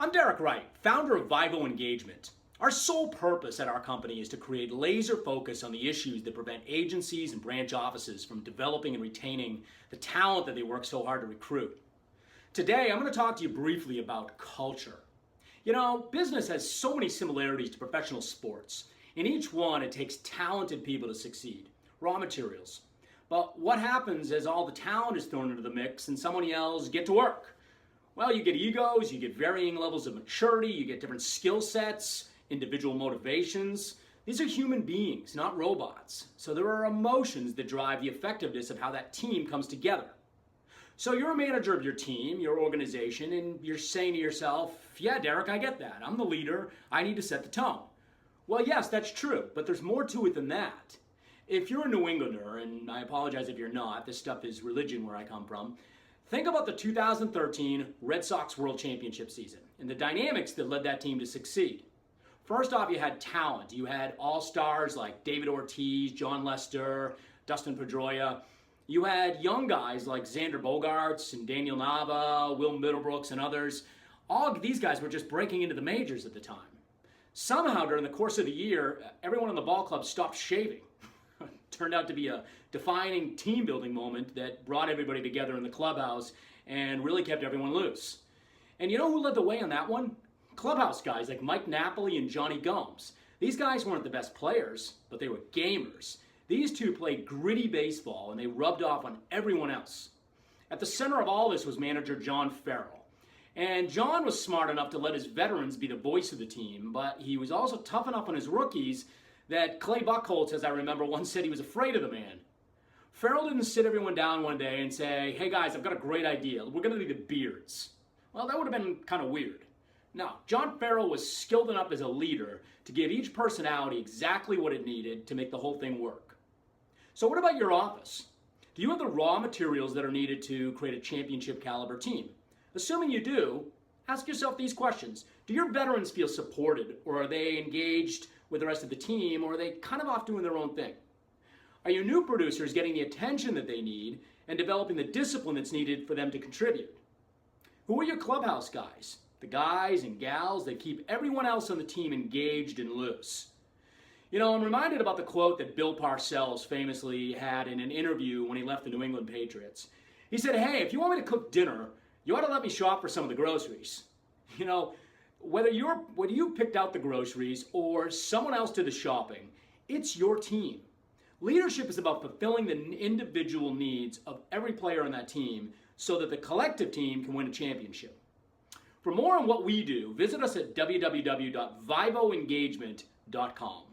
I'm Derek Wright, founder of Vivo Engagement. Our sole purpose at our company is to create laser focus on the issues that prevent agencies and branch offices from developing and retaining the talent that they work so hard to recruit. Today, I'm going to talk to you briefly about culture. You know, business has so many similarities to professional sports. In each one, it takes talented people to succeed, raw materials. But what happens as all the talent is thrown into the mix and someone yells, "Get to work"? Well, you get egos, you get varying levels of maturity, you get different skill sets, individual motivations. These are human beings, not robots. So there are emotions that drive the effectiveness of how that team comes together. So you're a manager of your team, your organization, and you're saying to yourself, "Yeah, Derek, I get that. I'm the leader. I need to set the tone." Well, yes, that's true, but there's more to it than that. If you're a New Englander, and I apologize if you're not, this stuff is religion where I come from, think about the 2013 Red Sox World Championship season and the dynamics that led that team to succeed. First off, you had talent. You had all-stars like David Ortiz, John Lester, Dustin Pedroia. You had young guys like Xander Bogaerts and Daniel Nava, Will Middlebrooks, and others. All of these guys were just breaking into the majors at the time. Somehow, during the course of the year, everyone in the ball club stopped shaving. Turned out to be a defining team-building moment that brought everybody together in the clubhouse and really kept everyone loose. And you know who led the way on that one? Clubhouse guys like Mike Napoli and Johnny Gomes. These guys weren't the best players, but they were gamers. These two played gritty baseball, and they rubbed off on everyone else. At the center of all this was manager John Farrell. And John was smart enough to let his veterans be the voice of the team, but he was also tough enough on his rookies that Clay Buchholz, as I remember, once said he was afraid of the man. Farrell didn't sit everyone down one day and say, "Hey guys, I've got a great idea. We're going to be the Beards." Well, that would have been kind of weird. No, John Farrell was skilled enough as a leader to give each personality exactly what it needed to make the whole thing work. So what about your office? Do you have the raw materials that are needed to create a championship caliber team? Assuming you do, ask yourself these questions. Do your veterans feel supported, or are they engaged with the rest of the team, or are they kind of off doing their own thing? Are your new producers getting the attention that they need and developing the discipline that's needed for them to contribute? Who are your clubhouse guys? The guys and gals that keep everyone else on the team engaged and loose. You know, I'm reminded about the quote that Bill Parcells famously had in an interview when he left the New England Patriots. He said, "Hey, if you want me to cook dinner, you ought to let me shop for some of the groceries." You know, whether you picked out the groceries or someone else did the shopping, it's your team. Leadership is about fulfilling the individual needs of every player on that team so that the collective team can win a championship. For more on what we do, visit us at www.vivoengagement.com.